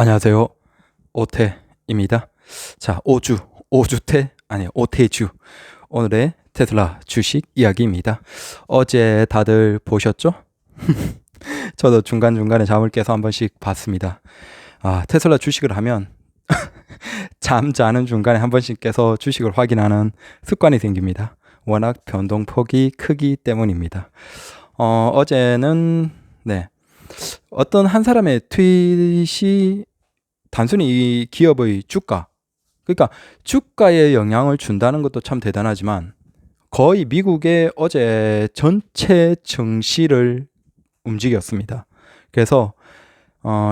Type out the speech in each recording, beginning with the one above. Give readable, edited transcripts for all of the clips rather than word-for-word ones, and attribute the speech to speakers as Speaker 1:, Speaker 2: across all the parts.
Speaker 1: 안녕하세요. 오태입니다. 자, 오태주. 오늘의 테슬라 주식 이야기입니다. 어제 다들 보셨죠? 저도 중간중간에 잠을 깨서 한 번씩 봤습니다. 테슬라 주식을 하면 잠자는 중간에 한 번씩 깨서 주식을 확인하는 습관이 생깁니다. 워낙 변동폭이 크기 때문입니다. 어제는 어떤 한 사람의 트윗이 단순히 이 기업의 주가, 그러니까 주가에 영향을 준다는 것도 참 대단하지만 거의 미국의 어제 전체 증시를 움직였습니다. 그래서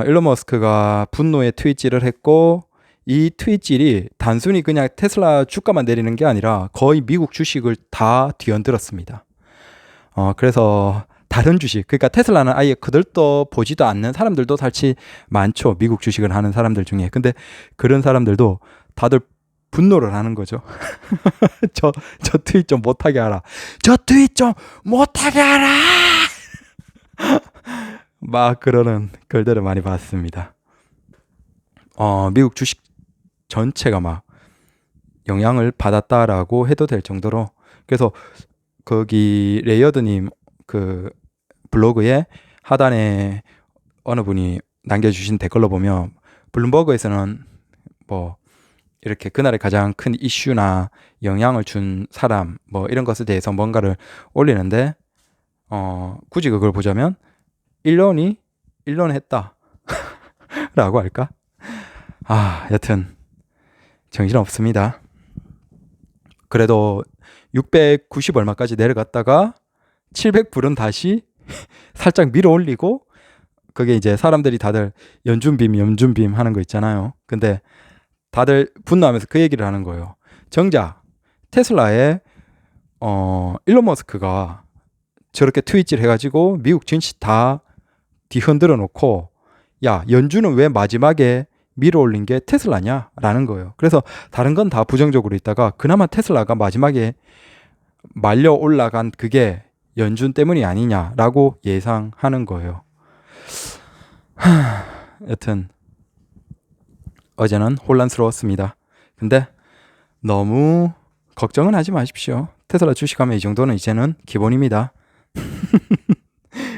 Speaker 1: 일론 머스크가 분노의 트윗질을 했고, 이 트윗질이 단순히 그냥 테슬라 주가만 내리는 게 아니라 거의 미국 주식을 다 뒤흔들었습니다. 그래서 다른 주식, 그러니까 테슬라는 아예 그들도 보지도 않는 사람들도 사실 많죠. 미국 주식을 하는 사람들 중에. 근데 그런 사람들도 다들 분노를 하는 거죠. 저 트윗 좀 못하게 하라. 저 트윗 좀 못하게 하라! 막 그러는 글들을 많이 봤습니다. 미국 주식 전체가 막 영향을 받았다라고 해도 될 정도로. 그래서 거기 레이어드님 그 블로그에 하단에 어느 분이 남겨주신 댓글로 보면, 블룸버그에서는 뭐 이렇게 그날의 가장 큰 이슈나 영향을 준 사람 뭐 이런 것에 대해서 뭔가를 올리는데, 굳이 그걸 보자면 일론이 했다 라고 할까? 여튼 정신없습니다. 그래도 690 얼마까지 내려갔다가 700불은 다시 살짝 밀어 올리고, 그게 이제 사람들이 다들 연준빔 하는 거 있잖아요. 근데 다들 분노하면서 그 얘기를 하는 거예요. 정작 테슬라에 일론 머스크가 저렇게 트윗질 해가지고 미국 증시 다 뒤흔들어 놓고, 야, 연준은 왜 마지막에 밀어 올린 게 테슬라냐? 라는 거예요. 그래서 다른 건 다 부정적으로 있다가 그나마 테슬라가 마지막에 말려 올라간 그게 연준 때문이 아니냐라고 예상하는 거예요. 여튼 어제는 혼란스러웠습니다. 근데 너무 걱정은 하지 마십시오. 테슬라 주식하면 이 정도는 이제는 기본입니다.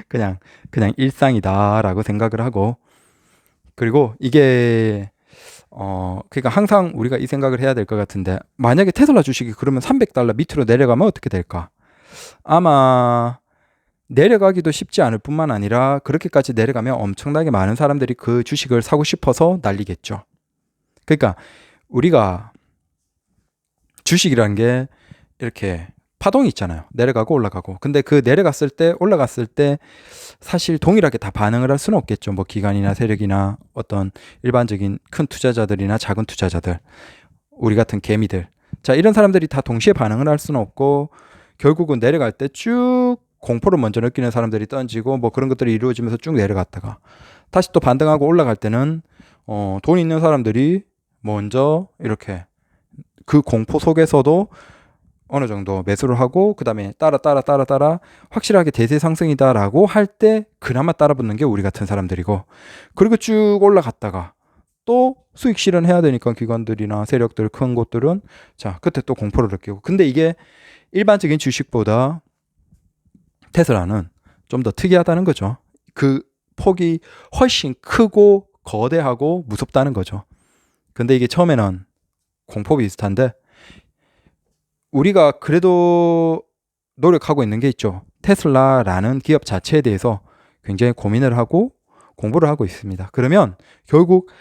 Speaker 1: 그냥 일상이다라고 생각을 하고, 그리고 이게 그러니까 항상 우리가 이 생각을 해야 될 것 같은데, 만약에 테슬라 주식이 그러면 $300 밑으로 내려가면 어떻게 될까? 아마 내려가기도 쉽지 않을 뿐만 아니라 그렇게까지 내려가면 엄청나게 많은 사람들이 그 주식을 사고 싶어서 난리겠죠. 그러니까 우리가 주식이라는 게 이렇게 파동이 있잖아요. 내려가고 올라가고. 근데 그 내려갔을 때 올라갔을 때 사실 동일하게 다 반응을 할 수는 없겠죠. 뭐 기관이나 세력이나 어떤 일반적인 큰 투자자들이나 작은 투자자들, 우리 같은 개미들, 자, 이런 사람들이 다 동시에 반응을 할 수는 없고, 결국은 내려갈 때 쭉 공포를 먼저 느끼는 사람들이 던지고 뭐 그런 것들이 이루어지면서 쭉 내려갔다가 다시 또 반등하고 올라갈 때는 돈 있는 사람들이 먼저 이렇게 그 공포 속에서도 어느 정도 매수를 하고, 그 다음에 따라 확실하게 대세 상승이다라고 할 때 그나마 따라붙는 게 우리 같은 사람들이고, 그리고 쭉 올라갔다가 또 수익 실현해야 되니까 기관들이나 세력들, 큰 곳들은 자, 그때 또 공포를 느끼고. 근데 이게 일반적인 주식보다 테슬라는 좀 더 특이하다는 거죠. 그 폭이 훨씬 크고 거대하고 무섭다는 거죠. 근데 이게 처음에는 공포 비슷한데, 우리가 그래도 노력하고 있는 게 있죠. 테슬라라는 기업 자체에 대해서 굉장히 고민을 하고 공부를 하고 있습니다. 그러면 결국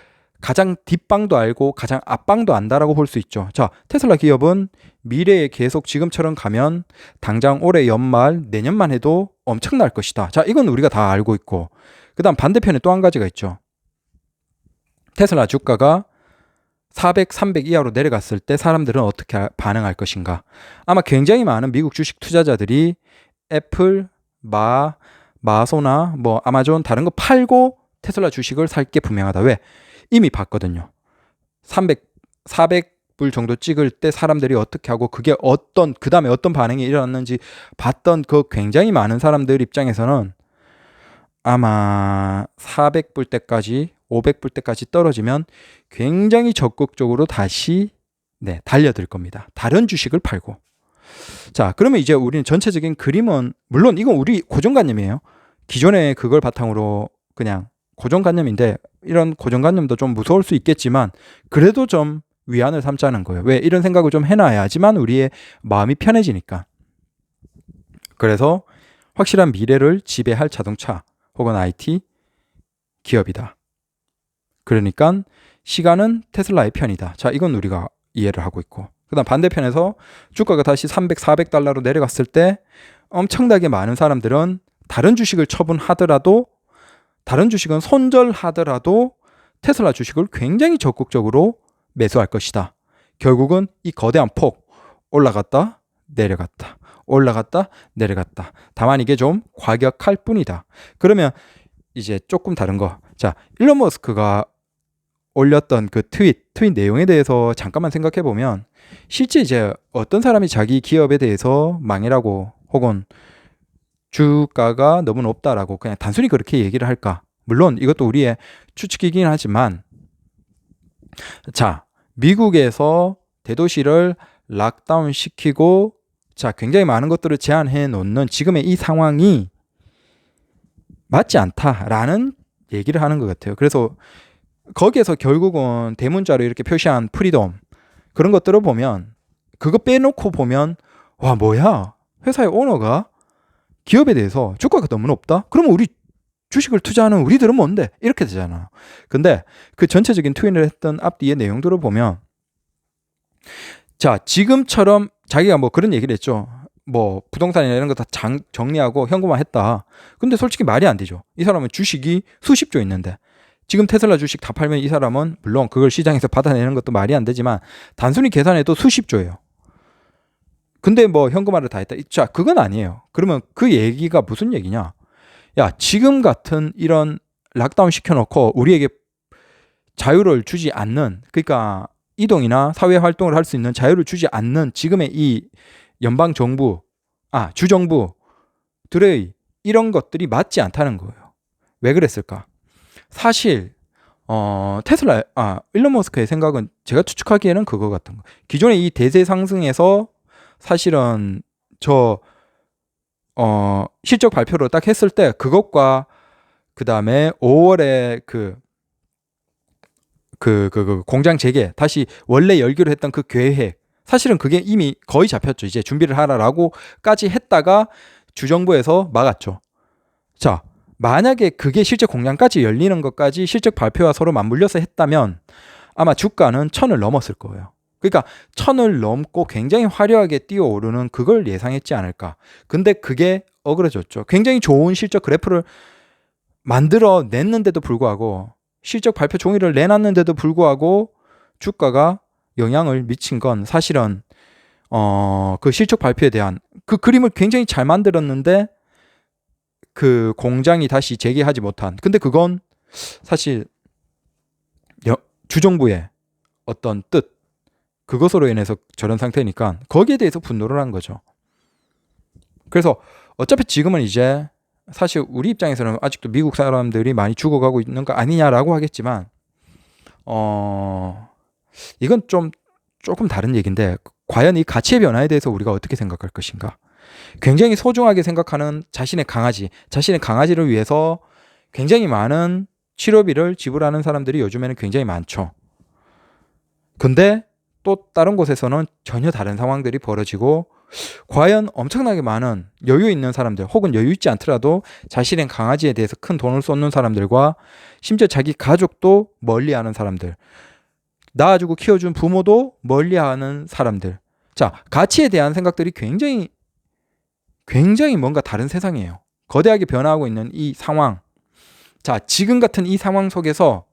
Speaker 1: 가장 뒷방도 알고 가장 앞방도 안다라고 볼 수 있죠. 자, 테슬라 기업은 미래에 계속 지금처럼 가면 당장 올해 연말 내년만 해도 엄청날 것이다. 자, 이건 우리가 다 알고 있고, 그 다음 반대편에 또 한 가지가 있죠. 테슬라 주가가 400, 300 이하로 내려갔을 때 사람들은 어떻게 반응할 것인가. 아마 굉장히 많은 미국 주식 투자자들이 애플, 마소나 뭐 아마존 다른 거 팔고 테슬라 주식을 살 게 분명하다. 왜? 이미 봤거든요. 400불 정도 찍을 때 사람들이 어떻게 하고 그게 그 다음에 어떤 반응이 일어났는지 봤던 그 굉장히 많은 사람들 입장에서는 아마 400불 때까지 500불 때까지 떨어지면 굉장히 적극적으로 다시 달려들 겁니다. 다른 주식을 팔고. 자, 그러면 이제 우리는 전체적인 그림은, 물론 이건 우리 고정관념이에요. 기존에 그걸 바탕으로 그냥 고정관념인데, 이런 고정관념도 좀 무서울 수 있겠지만 그래도 좀 위안을 삼자는 거예요. 왜? 이런 생각을 좀 해놔야지만 우리의 마음이 편해지니까. 그래서 확실한 미래를 지배할 자동차 혹은 IT 기업이다. 그러니까 시간은 테슬라의 편이다. 자, 이건 우리가 이해를 하고 있고, 그 다음 반대편에서 주가가 다시 300, 400달러로 내려갔을 때 엄청나게 많은 사람들은 다른 주식을 처분하더라도, 다른 주식은 손절하더라도 테슬라 주식을 굉장히 적극적으로 매수할 것이다. 결국은 이 거대한 폭, 올라갔다 내려갔다, 올라갔다 내려갔다. 다만 이게 좀 과격할 뿐이다. 그러면 이제 조금 다른 거. 자, 일론 머스크가 올렸던 그 트윗 내용에 대해서 잠깐만 생각해 보면, 실제 이제 어떤 사람이 자기 기업에 대해서 망해라고 혹은 주가가 너무 높다라고 그냥 단순히 그렇게 얘기를 할까? 물론 이것도 우리의 추측이긴 하지만, 자, 미국에서 대도시를 락다운 시키고, 자, 굉장히 많은 것들을 제한해 놓는 지금의 이 상황이 맞지 않다라는 얘기를 하는 것 같아요. 그래서 거기에서 결국은 대문자로 이렇게 표시한 프리덤, 그런 것들을 보면, 그거 빼놓고 보면, 와, 뭐야, 회사의 오너가 기업에 대해서 주가가 너무 높다? 그러면 우리 주식을 투자하는 우리들은 뭔데? 이렇게 되잖아. 근데 그 전체적인 트윈을 했던 앞뒤의 내용들을 보면, 자, 지금처럼 자기가 뭐 그런 얘기를 했죠. 뭐 부동산이나 이런 거 다 정리하고 현금화했다. 근데 솔직히 말이 안 되죠. 이 사람은 주식이 수십조 있는데, 지금 테슬라 주식 다 팔면 이 사람은, 물론 그걸 시장에서 받아내는 것도 말이 안 되지만 단순히 계산해도 수십조예요. 근데 뭐 현금화를 다 했다. 자, 그건 아니에요. 그러면 그 얘기가 무슨 얘기냐? 야, 지금 같은 이런 락다운 시켜놓고 우리에게 자유를 주지 않는, 그러니까 이동이나 사회 활동을 할 수 있는 자유를 주지 않는 지금의 이 연방 정부, 주정부들의 이런 것들이 맞지 않다는 거예요. 왜 그랬을까? 사실 테슬라, 일론 머스크의 생각은 제가 추측하기에는 그거 같은 거. 기존의 이 대세 상승에서 사실은 실적 발표를 딱 했을 때 그것과 그 다음에 5월에 그 공장 재개 다시 원래 열기로 했던 그 계획, 사실은 그게 이미 거의 잡혔죠. 이제 준비를 하라라고까지 했다가 주정부에서 막았죠. 자, 만약에 그게 실제 공장까지 열리는 것까지 실적 발표와 서로 맞물려서 했다면 아마 주가는 1000을 넘었을 거예요. 그러니까 1000을 넘고 굉장히 화려하게 뛰어오르는 그걸 예상했지 않을까. 근데 그게 어그러졌죠. 굉장히 좋은 실적 그래프를 만들어 냈는데도 불구하고, 실적 발표 종이를 내놨는데도 불구하고 주가가 영향을 미친 건 사실은 그 실적 발표에 대한 그 그림을 굉장히 잘 만들었는데 그 공장이 다시 재개하지 못한, 근데 그건 사실 주정부의 어떤 뜻, 그것으로 인해서 저런 상태니까 거기에 대해서 분노를 한 거죠. 그래서 어차피 지금은 이제 사실 우리 입장에서는 아직도 미국 사람들이 많이 죽어가고 있는 거 아니냐라고 하겠지만, 이건 조금 다른 얘기인데, 과연 이 가치의 변화에 대해서 우리가 어떻게 생각할 것인가. 굉장히 소중하게 생각하는 자신의 강아지를 위해서 굉장히 많은 치료비를 지불하는 사람들이 요즘에는 굉장히 많죠. 근데 또 다른 곳에서는 전혀 다른 상황들이 벌어지고, 과연 엄청나게 많은 여유 있는 사람들, 혹은 여유 있지 않더라도 자신의 강아지에 대해서 큰 돈을 쏟는 사람들과, 심지어 자기 가족도 멀리하는 사람들, 낳아주고 키워준 부모도 멀리하는 사람들. 자, 가치에 대한 생각들이 굉장히 뭔가 다른 세상이에요. 거대하게 변화하고 있는 이 상황. 자, 지금 같은 이 상황 속에서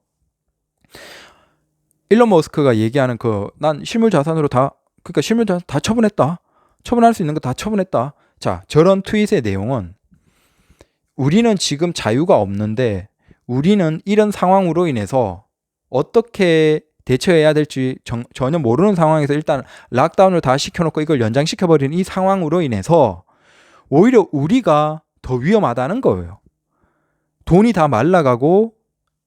Speaker 1: 일론 머스크가 얘기하는 난 실물 자산으로 그러니까 실물 자산 다 처분했다. 처분할 수 있는 거 다 처분했다. 자, 저런 트윗의 내용은, 우리는 지금 자유가 없는데 우리는 이런 상황으로 인해서 어떻게 대처해야 될지 전혀 모르는 상황에서 일단 락다운을 다 시켜놓고 이걸 연장시켜버리는 이 상황으로 인해서 오히려 우리가 더 위험하다는 거예요. 돈이 다 말라가고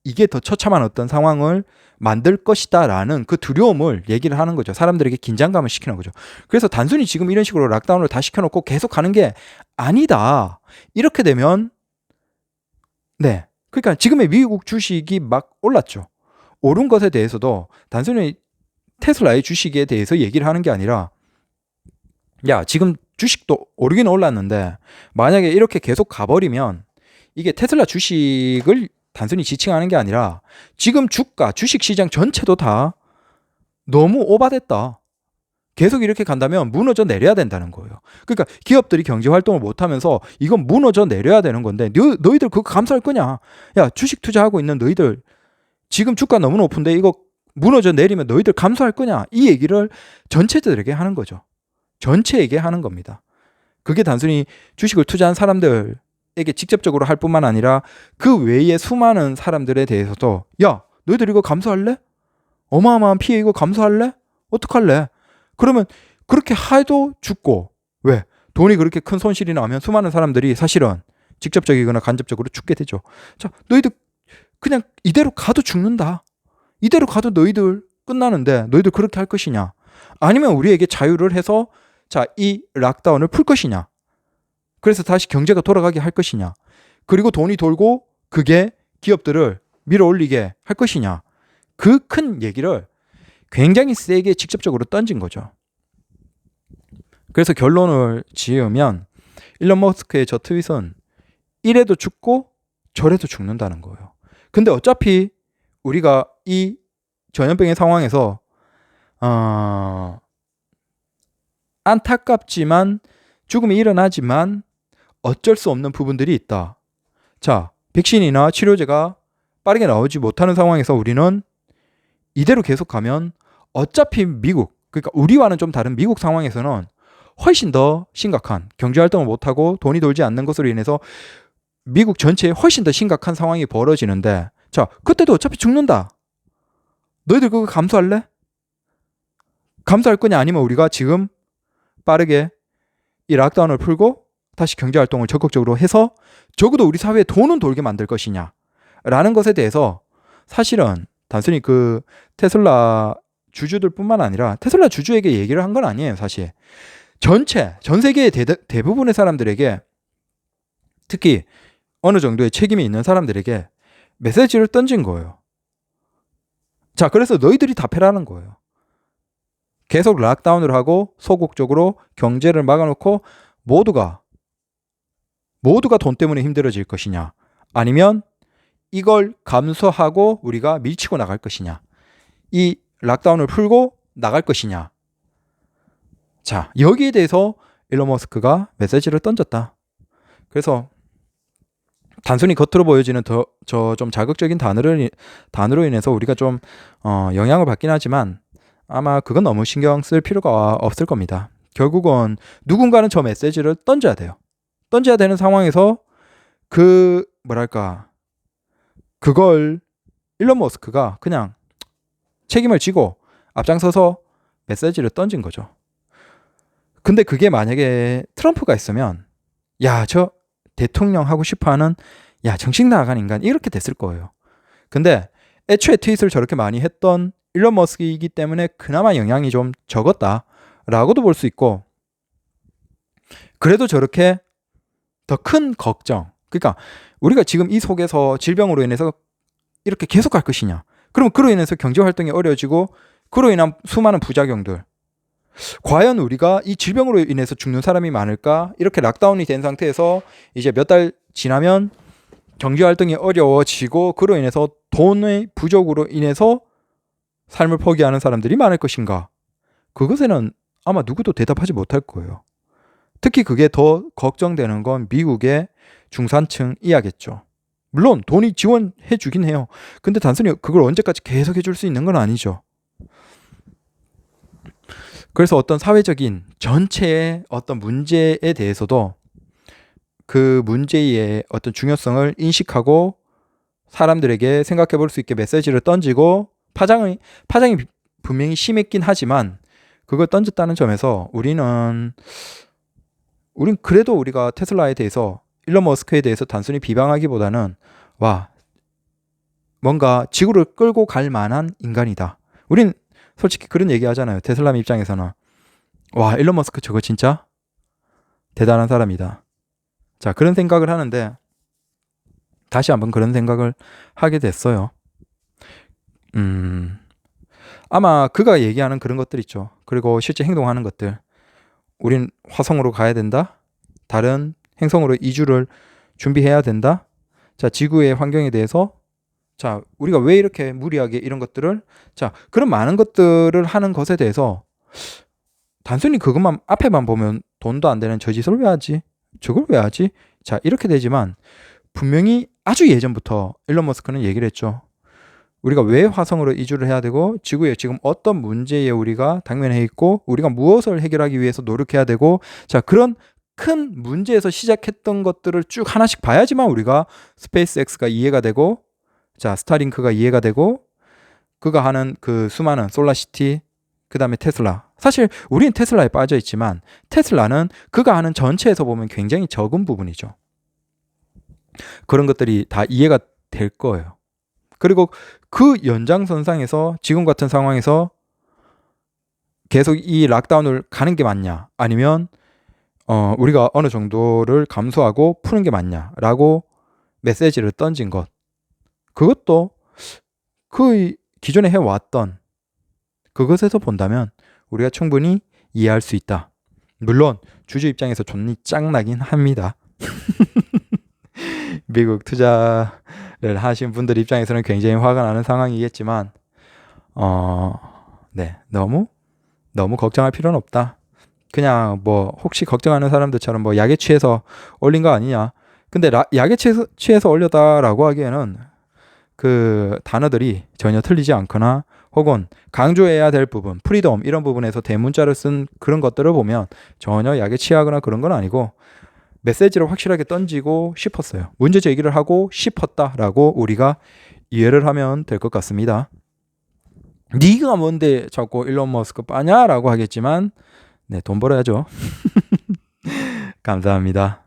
Speaker 1: 이게 더 처참한 어떤 상황을 만들 것이다 라는 그 두려움을 얘기를 하는 거죠. 사람들에게 긴장감을 시키는 거죠. 그래서 단순히 지금 이런 식으로 락다운을 다 시켜놓고 계속 가는 게 아니다. 이렇게 되면 네, 그러니까 지금의 미국 주식이 막 올랐죠. 오른 것에 대해서도 단순히 테슬라의 주식에 대해서 얘기를 하는 게 아니라 야, 지금 주식도 오르긴 올랐는데 만약에 이렇게 계속 가버리면 이게 테슬라 주식을 단순히 지칭하는 게 아니라 지금 주가, 주식 시장 전체도 다 너무 오바됐다. 계속 이렇게 간다면 무너져 내려야 된다는 거예요. 그러니까 기업들이 경제 활동을 못 하면서 이건 무너져 내려야 되는 건데 너희들 그거 감수할 거냐? 야, 주식 투자하고 있는 너희들 지금 주가 너무 높은데 이거 무너져 내리면 너희들 감수할 거냐? 이 얘기를 전체들에게 하는 거죠. 전체에게 하는 겁니다. 그게 단순히 주식을 투자한 사람들에게 직접적으로 할 뿐만 아니라 그 외에 수많은 사람들에 대해서도 야, 너희들 이거 감수할래? 어마어마한 피해 이거 감수할래? 어떡할래? 그러면 그렇게 해도 죽고 왜? 돈이 그렇게 큰 손실이 나면 수많은 사람들이 사실은 직접적이거나 간접적으로 죽게 되죠. 자, 너희들 그냥 이대로 가도 죽는다. 이대로 가도 너희들 끝나는데 너희들 그렇게 할 것이냐? 아니면 우리에게 자유를 해서 자, 이 락다운을 풀 것이냐? 그래서 다시 경제가 돌아가게 할 것이냐? 그리고 돈이 돌고 그게 기업들을 밀어올리게 할 것이냐? 그 큰 얘기를 굉장히 세게 직접적으로 던진 거죠. 그래서 결론을 지으면 일론 머스크의 저 트윗은 이래도 죽고 저래도 죽는다는 거예요. 근데 어차피 우리가 이 전염병의 상황에서 안타깝지만 죽음이 일어나지만 어쩔 수 없는 부분들이 있다. 자, 백신이나 치료제가 빠르게 나오지 못하는 상황에서 우리는 이대로 계속 가면 어차피 미국, 그러니까 우리와는 좀 다른 미국 상황에서는 훨씬 더 심각한 경제활동을 못하고 돈이 돌지 않는 것으로 인해서 미국 전체에 훨씬 더 심각한 상황이 벌어지는데 자, 그때도 어차피 죽는다. 너희들 그거 감수할래? 감수할 거냐? 아니면 우리가 지금 빠르게 이 락다운을 풀고 다시 경제활동을 적극적으로 해서 적어도 우리 사회에 돈은 돌게 만들 것이냐 라는 것에 대해서 사실은 단순히 그 테슬라 주주들 뿐만 아니라 테슬라 주주에게 얘기를 한 건 아니에요. 사실 전 세계의 대부분의 사람들에게 특히 어느 정도의 책임이 있는 사람들에게 메시지를 던진 거예요. 자, 그래서 너희들이 답해라는 거예요. 계속 락다운을 하고 소극적으로 경제를 막아놓고 모두가 돈 때문에 힘들어질 것이냐 아니면 이걸 감수하고 우리가 밀치고 나갈 것이냐 이 락다운을 풀고 나갈 것이냐. 자, 여기에 대해서 일론 머스크가 메시지를 던졌다. 그래서 단순히 겉으로 보여지는 저 좀 자극적인 단어로 인해서 우리가 좀 영향을 받긴 하지만 아마 그건 너무 신경 쓸 필요가 없을 겁니다. 결국은 누군가는 저 메시지를 던져야 돼요. 던져야 되는 상황에서 그걸 일론 머스크가 그냥 책임을 지고 앞장서서 메시지를 던진 거죠. 근데 그게 만약에 트럼프가 있으면 야, 저 대통령 하고 싶어하는 야, 정신 나간 인간 이렇게 됐을 거예요. 근데 애초에 트윗을 저렇게 많이 했던 일론 머스크이기 때문에 그나마 영향이 좀 적었다라고도 볼 수 있고 그래도 저렇게 더 큰 걱정 그러니까 우리가 지금 이 속에서 질병으로 인해서 이렇게 계속 갈 것이냐 그러면 그로 인해서 경제활동이 어려워지고 그로 인한 수많은 부작용들 과연 우리가 이 질병으로 인해서 죽는 사람이 많을까? 이렇게 락다운이 된 상태에서 이제 몇 달 지나면 경제활동이 어려워지고 그로 인해서 돈의 부족으로 인해서 삶을 포기하는 사람들이 많을 것인가? 그것에는 아마 누구도 대답하지 못할 거예요. 특히 그게 더 걱정되는 건 미국의 중산층 이야겠죠. 물론 돈이 지원해 주긴 해요. 근데 단순히 그걸 언제까지 계속 해줄 수 있는 건 아니죠. 그래서 어떤 사회적인 전체의 어떤 문제에 대해서도 그 문제의 어떤 중요성을 인식하고 사람들에게 생각해 볼 수 있게 메시지를 던지고 파장이 분명히 심했긴 하지만 그걸 던졌다는 점에서 우린 그래도 우리가 테슬라에 대해서 일론 머스크에 대해서 단순히 비방하기보다는 와 뭔가 지구를 끌고 갈 만한 인간이다. 우린 솔직히 그런 얘기 하잖아요. 테슬라 입장에서는 와, 일론 머스크 저거 진짜 대단한 사람이다. 자, 그런 생각을 하는데 다시 한번 그런 생각을 하게 됐어요. 아마 그가 얘기하는 그런 것들 있죠. 그리고 실제 행동하는 것들. 우린 화성으로 가야 된다. 다른 행성으로 이주를 준비해야 된다. 자, 지구의 환경에 대해서 자, 우리가 왜 이렇게 무리하게 이런 것들을 자, 그런 많은 것들을 하는 것에 대해서 단순히 그것만 앞에만 보면 돈도 안 되는 저 짓을 왜 하지? 저걸 왜 하지? 자, 이렇게 되지만 분명히 아주 예전부터 일론 머스크는 얘기를 했죠. 우리가 왜 화성으로 이주를 해야 되고 지구에 지금 어떤 문제에 우리가 당면해 있고 우리가 무엇을 해결하기 위해서 노력해야 되고 자, 그런 큰 문제에서 시작했던 것들을 쭉 하나씩 봐야지만 우리가 스페이스X가 이해가 되고 자, 스타링크가 이해가 되고 그가 하는 그 수많은 솔라시티 그다음에 테슬라. 사실 우리는 테슬라에 빠져 있지만 테슬라는 그가 하는 전체에서 보면 굉장히 적은 부분이죠. 그런 것들이 다 이해가 될 거예요. 그리고 그 연장선상에서 지금 같은 상황에서 계속 이 락다운을 가는 게 맞냐 아니면 우리가 어느 정도를 감수하고 푸는 게 맞냐라고 메시지를 던진 것 그것도 그 기존에 해왔던 그것에서 본다면 우리가 충분히 이해할 수 있다. 물론 주주 입장에서 존나 짱나긴 합니다. 미국 투자를 하신 분들 입장에서는 굉장히 화가 나는 상황이겠지만 네, 너무 걱정할 필요는 없다. 그냥 뭐 혹시 걱정하는 사람들처럼 뭐 약에 취해서 올린 거 아니냐. 근데 약에 취해서 올렸다라고 하기에는 그 단어들이 전혀 틀리지 않거나 혹은 강조해야 될 부분, 프리덤 이런 부분에서 대문자를 쓴 그런 것들을 보면 전혀 약에 취하거나 그런 건 아니고 메시지를 확실하게 던지고 싶었어요. 문제 제기를 하고 싶었다라고 우리가 이해를 하면 될 것 같습니다. 네가 뭔데 자꾸 일론 머스크 빠냐라고 하겠지만 네, 돈 벌어야죠. 감사합니다.